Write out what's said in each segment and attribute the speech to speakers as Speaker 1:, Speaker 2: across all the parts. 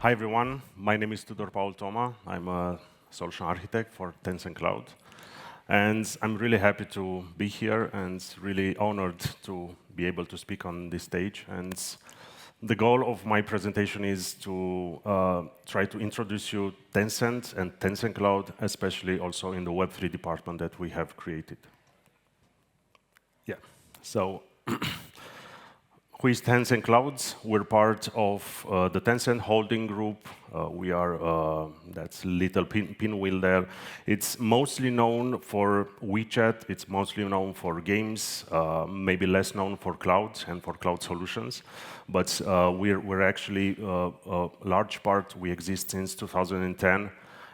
Speaker 1: Hi everyone, my name is Tudor Toma. I'm a solution architect for Tencent Cloud. And I'm really happy to be here and really honored to be able to speak on this stage. And the goal of my presentation is to try to introduce you Tencent and Tencent Cloud, especially also in the Web3 department that we have created. Yeah, so who is Tencent Clouds? We're part of the Tencent holding group. We are, that's little pinwheel there. It's mostly known for WeChat. It's mostly known for games, maybe less known for cloud and for cloud solutions. But we're actually a large part. We exist since 2010.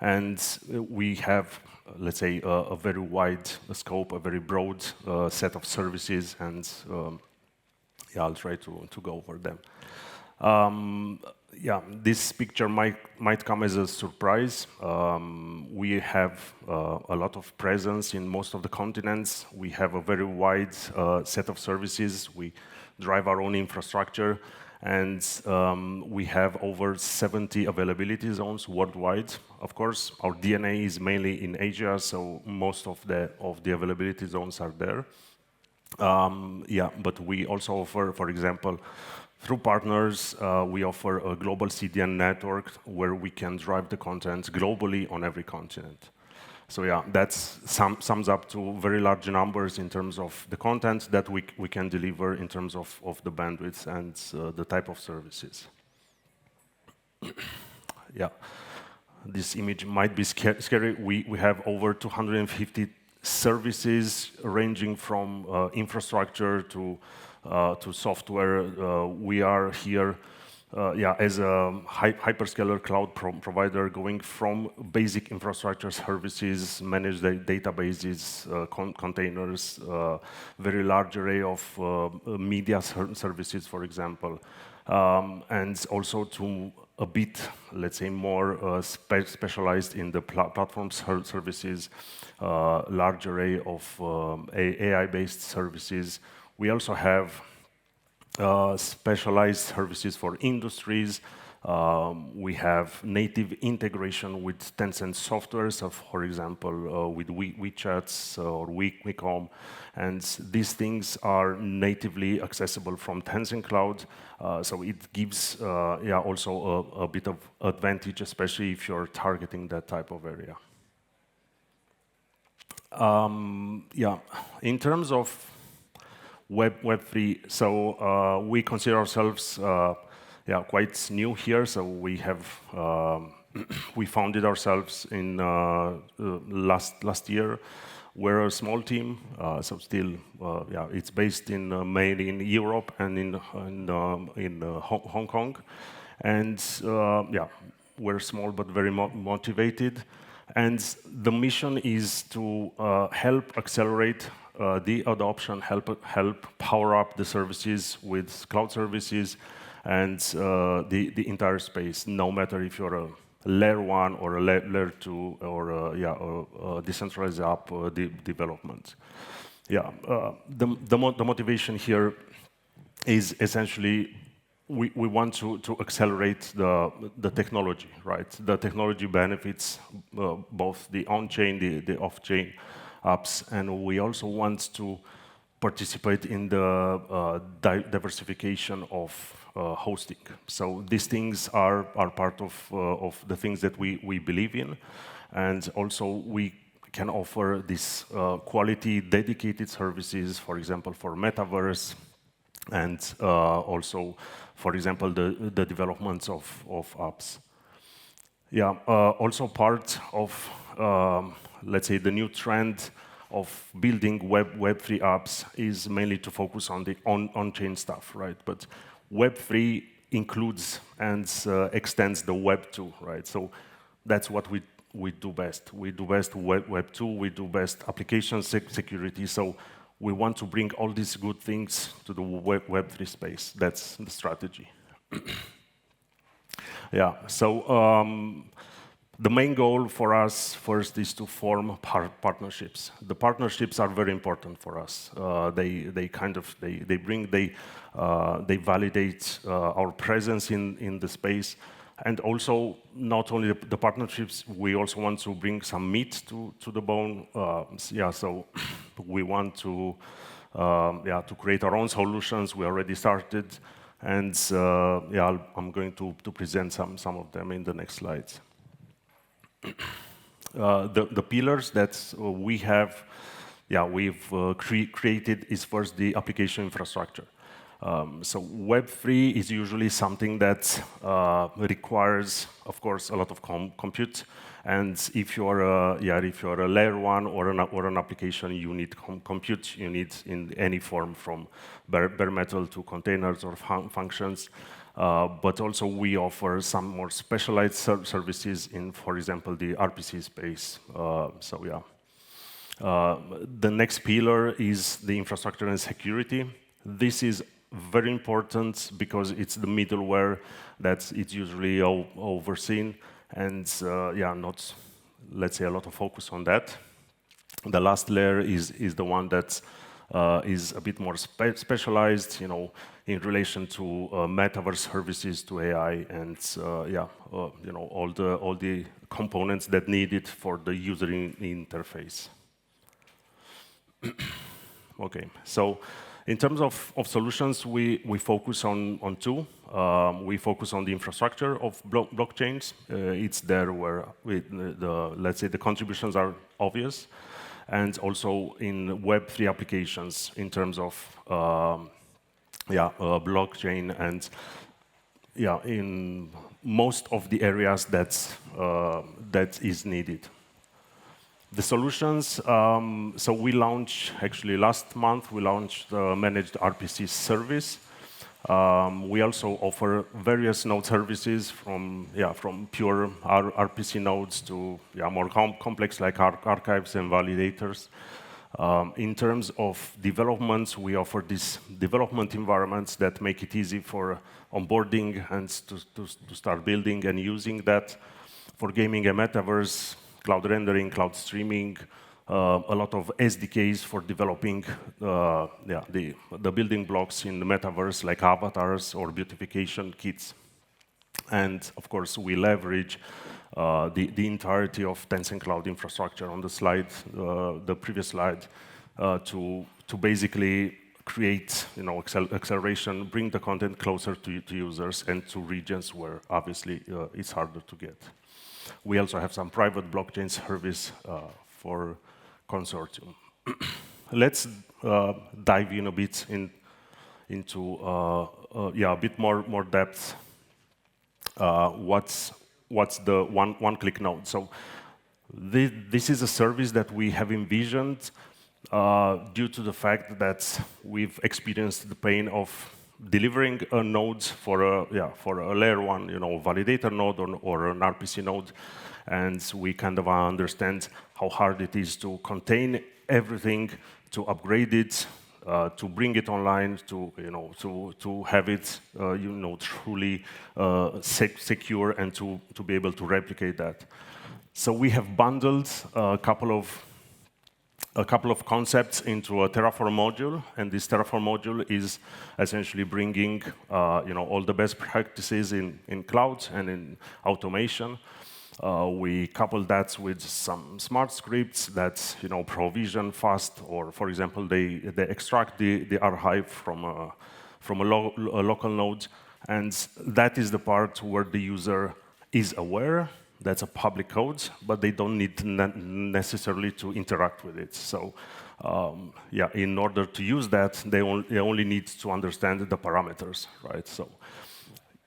Speaker 1: And we have, let's say, a very wide scope, a very broad set of services, and yeah, I'll try to go over them. Yeah, this picture might come as a surprise. We have a lot of presence in most of the continents. We have a very wide set of services. We drive our own infrastructure, and we have over 70 availability zones worldwide. Of course, our DNA is mainly in Asia, so most of the availability zones are there. Yeah, but we also offer, for example, through partners, we offer a global CDN network where we can drive the content globally on every continent. So yeah, that sums up to very large numbers in terms of the content that we can deliver in terms of the bandwidth and the type of services. Yeah, this image might be scary. We have over 250 services ranging from infrastructure to software. We are here as a hyperscaler cloud provider, going from basic infrastructure services, manage the databases, containers, very large array of media services, for example, and also to a bit, let's say, more specialized in the platform services, large array of AI-based services. We also have specialized services for industries. We have native integration with Tencent software, so for example, with WeChat or WeCom, and these things are natively accessible from Tencent Cloud, so it gives also a bit of advantage, especially if you're targeting that type of area. Yeah, in terms of Web3, so we consider ourselves quite new here. So we have we founded ourselves in last year. We're a small team, so still it's based mainly in Europe and in Hong Kong, and we're small but very motivated. And the mission is to help accelerate the adoption, help power up the services with cloud services and the entire space, no matter if you're a layer 1 or a layer 2 or a decentralized app development. Yeah, the motivation here is essentially we want to accelerate the technology, right? The technology benefits both the on-chain, the off-chain apps, and we also want to participate in the diversification of hosting. So these things are part of the things that we believe in, and also we can offer this quality dedicated services, for example, for metaverse, and also, for example, the developments of apps. Yeah, also part of, let's say, the new trend of building Web3 apps is mainly to focus on the on-chain stuff, right? But Web3 includes and extends the Web2, right? So that's what we do best. We do best Web2, we do best application security. So we want to bring all these good things to the Web3 space. That's the strategy. Yeah, so the main goal for us first is to form partnerships. The partnerships are very important for us. They validate our presence in the space, And also, not only the partnerships, we also want to bring some meat to the bone. So we want to create our own solutions. We already started, and I'm going to present some of them in the next slides. The pillars that we have, we've created is first the application infrastructure. So Web3 is usually something that requires, of course, a lot of compute. And if you're a layer one or an application, you need compute. You need in any form, from bare metal to containers or functions. But also we offer some more specialized services in, for example, the RPC space. The next pillar is the infrastructure and security. This is very important because it's the middleware that it's usually overseen, and not, let's say, a lot of focus on that. The last layer is the one that is a bit more specialized, in relation to metaverse services, to AI, and all the components that needed for the user interface. Okay, so in terms of solutions, we focus on two. We focus on the infrastructure of blockchains. It's there where let's say the contributions are obvious, and also in Web3 applications in terms of blockchain, and in most of the areas that is needed. The solutions, so we launched, actually last month, we launched the managed RPC service. We also offer various node services from pure RPC nodes to more complex, like archives and validators. In terms of developments, we offer these development environments that make it easy for onboarding and to start building and using that. For gaming and metaverse, cloud rendering, cloud streaming, a lot of SDKs for developing the building blocks in the metaverse, like avatars or beautification kits. And of course, we leverage the entirety of Tencent cloud infrastructure on the slide, the previous slide, to basically create acceleration, bring the content closer to users and to regions where obviously it's harder to get. We also have some private blockchain service for consortium. Let's dive in a bit into a bit more depth. What's the one-click node? So this is a service that we have envisioned due to the fact that we've experienced the pain of delivering a node for a layer one, validator node or an RPC node, and we kind of understand how hard it is to contain everything, to upgrade it, to bring it online, to have it truly secure, and to be able to replicate that. So we have bundled a couple of concepts into a Terraform module, and this Terraform module is essentially bringing all the best practices in cloud and in automation. We couple that with some smart scripts that provision fast, or for example, they extract the archive from a local node, and that is the part where the user is aware that's a public code, but they don't need necessarily to interact with it. So in order to use that, they only need to understand the parameters, right? So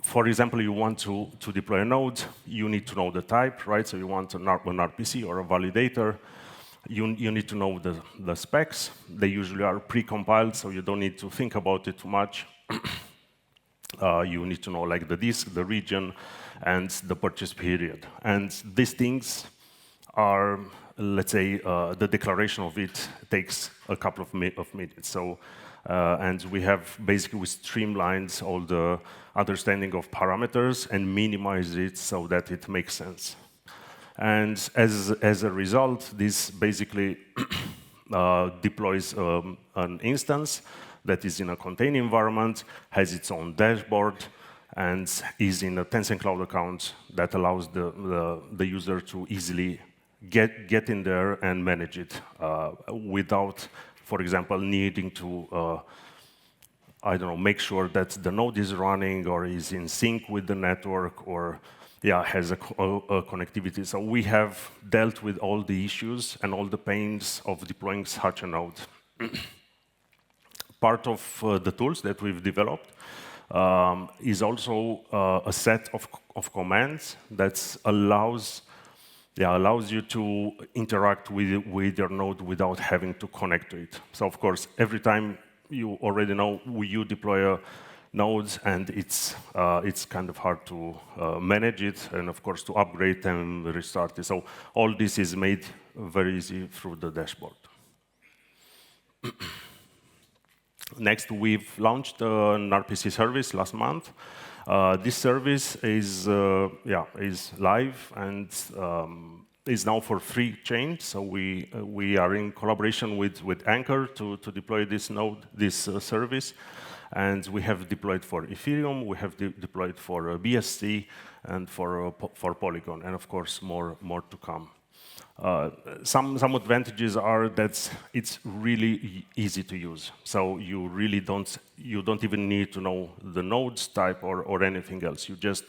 Speaker 1: for example, you want to deploy a node, you need to know the type, right? So you want an RPC or a validator. You need to know the specs. They usually are pre-compiled, so you don't need to think about it too much. You need to know like the disk, the region, and the purchase period. And these things are, let's say, the declaration of it takes a couple of minutes. So, and we have basically streamlined all the understanding of parameters and minimized it so that it makes sense. And as a result, this basically deploys an instance that is in a contained environment, has its own dashboard. and is in a Tencent Cloud account that allows the user to easily get in there and manage it without, for example, needing to I don't know, make sure that the node is running or is in sync with the network or has a connectivity. So we have dealt with all the issues and all the pains of deploying such a node. Part of the tools that we've developed is also a set of commands that allows you to interact with your node without having to connect to it. So of course, every time you already know you deploy nodes, and it's kind of hard to manage it, and of course to upgrade and restart it. So all this is made very easy through the dashboard. Next, we've launched an RPC service last month. This service is live and is now for free chains. So we are in collaboration with Anchor to deploy this service, and we have deployed for Ethereum, we have deployed for BSC, and for Polygon, and of course more to come. Some advantages are that it's really easy to use. So you really don't even need to know the nodes type or anything else. You just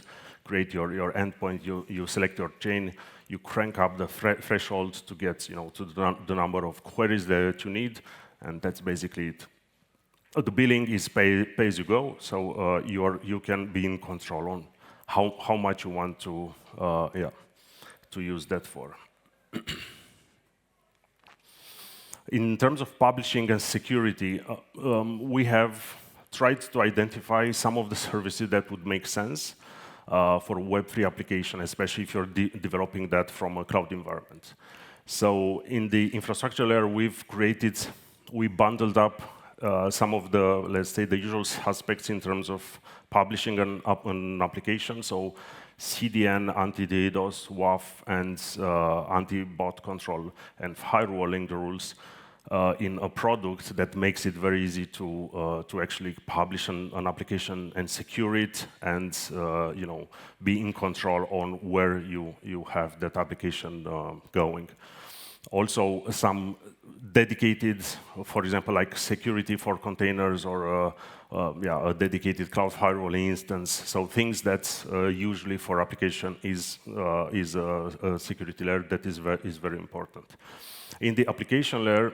Speaker 1: create your endpoint, you select your chain, you crank up the threshold to get to the number of queries that you need, and that's basically it. The billing is pay as you go, so you can be in control on how much you want to use that for. In terms of publishing and security, we have tried to identify some of the services that would make sense for Web3 application, especially if you're developing that from a cloud environment. So in the infrastructure layer, we bundled up some of the, let's say, the usual suspects in terms of publishing an application. So CDN, anti-DDoS, WAF, and anti-bot control, and firewalling the rules in a product that makes it very easy to actually publish an application and secure it, and be in control on where you have that application going. Also, some dedicated, for example, like security for containers, or a dedicated cloud firewall instance. So things that usually for application is a security layer that is very important. In the application layer,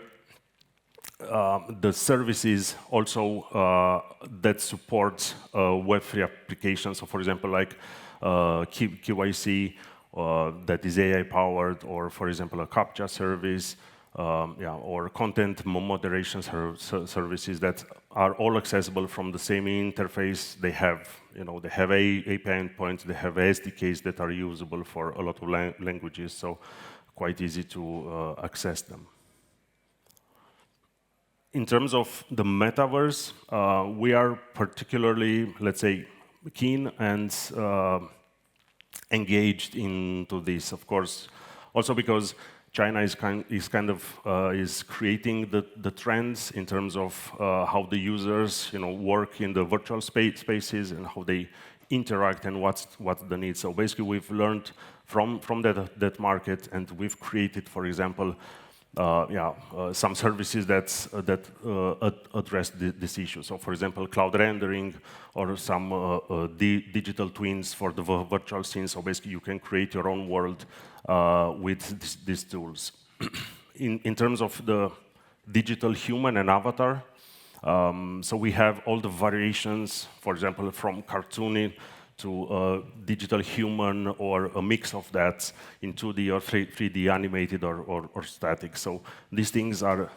Speaker 1: the services also that support Web3 applications. So for example, like KYC, that is AI-powered, or for example, a CAPTCHA service, or content moderation services that are all accessible from the same interface. They have, they have API endpoints, they have SDKs that are usable for a lot of languages, so quite easy to access them. In terms of the metaverse, we are particularly, let's say, keen and engaged into this, of course, also because China is creating the trends in terms of how the users work in the virtual spaces and how they interact and what's the need. So basically, we've learned from that market, and we've created, for example, some services that address this issue. So, for example, cloud rendering, or some digital twins for the virtual scene. So basically, you can create your own world with these tools. In terms of the digital human and avatar, so we have all the variations, for example, from cartooning to a digital human, or a mix of that in 2D or 3D animated or static. So these things are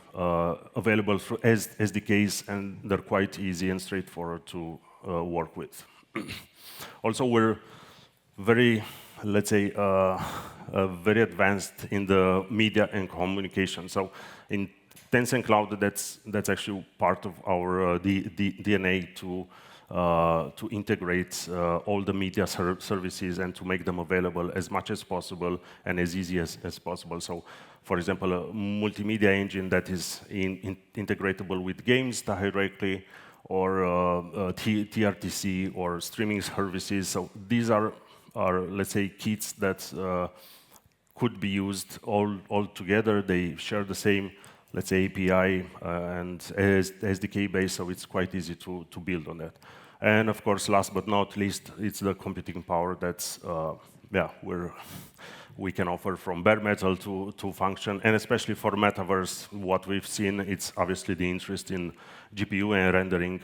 Speaker 1: available through SDKs, and they're quite easy and straightforward to work with. Also, we're very, let's say, very advanced in the media and communication. So in Tencent Cloud, that's actually part of our DNA to integrate all the media services and to make them available as much as possible and as easy as possible. So, for example, a multimedia engine that is integratable with games directly, or TRTC or streaming services. So these are let's say, kits that could be used all together. They share the same, let's say, API and SDK base, so it's quite easy to build on that. And of course, last but not least, it's the computing power that's we can offer from bare metal to function, and especially for metaverse, what we've seen, it's obviously the interest in GPU and rendering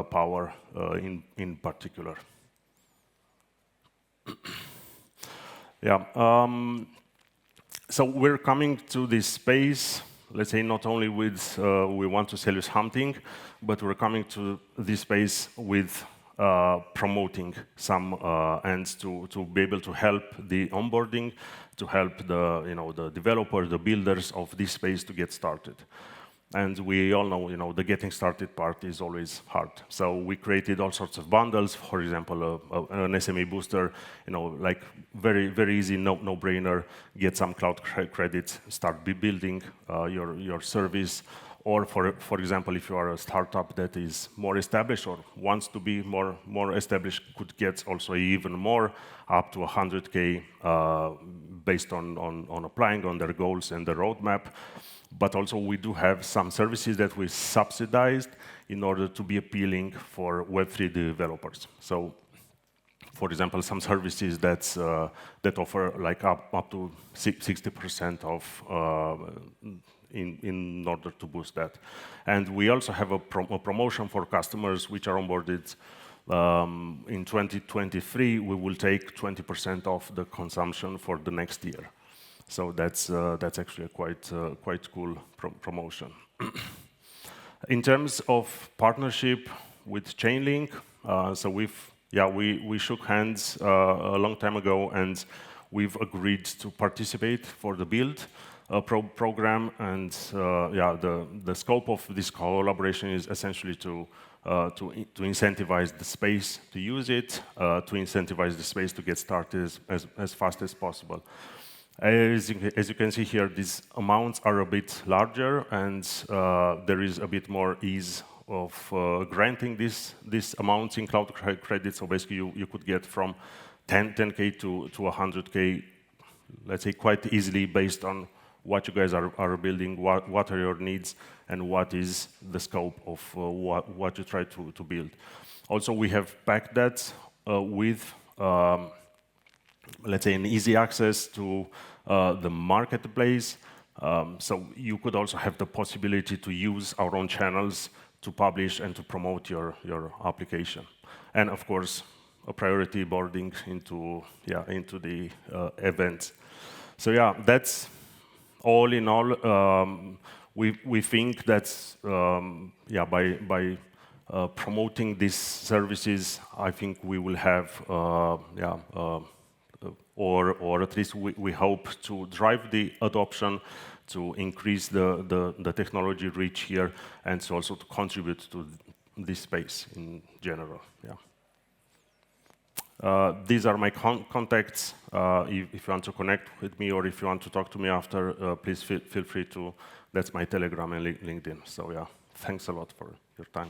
Speaker 1: power in particular. Yeah. So we're coming to this space, let's say, not only with we want to sell you something, but we're coming to this space with promoting some ends to be able to help the onboarding, to help the developers, the builders of this space to get started. And we all know, the getting started part is always hard. So we created all sorts of bundles. For example, an SME booster, like very easy, no-brainer. Get some cloud credits, start building your service. Or for example, if you are a startup that is more established or wants to be more established, could get also even more, up to 100K, based on applying on their goals and the roadmap. But also we do have some services that we subsidized in order to be appealing for Web3 developers. So, for example, some services that offer like up to 60% off in order to boost that. And we also have a promotion for customers which are onboarded in 2023. We will take 20% off the consumption for the next year. So that's actually a quite cool promotion. In terms of partnership with Chainlink, so we shook hands a long time ago, and we've agreed to participate for the build program. And the scope of this collaboration is essentially to incentivize the space to use it, to incentivize the space to get started as fast as possible. As you can see here, these amounts are a bit larger, and there is a bit more ease of granting these amounts in cloud credits. So basically, you could get from 10K to 100K, let's say, quite easily based on what you guys are building, what are your needs, and what is the scope of what you try to build. Also, we have packed that with let's say, an easy access to the marketplace. So you could also have the possibility to use our own channels to publish and to promote your application. And of course, a priority boarding into the event. So yeah, that's all in all. We think that by promoting these services, I think we will have or at least we hope to drive the adoption, to increase the technology reach here, and so also to contribute to this space in general. These are my contacts. If you want to connect with me, or if you want to talk to me after, please feel free to. That's my Telegram and LinkedIn. So yeah, thanks a lot for your time.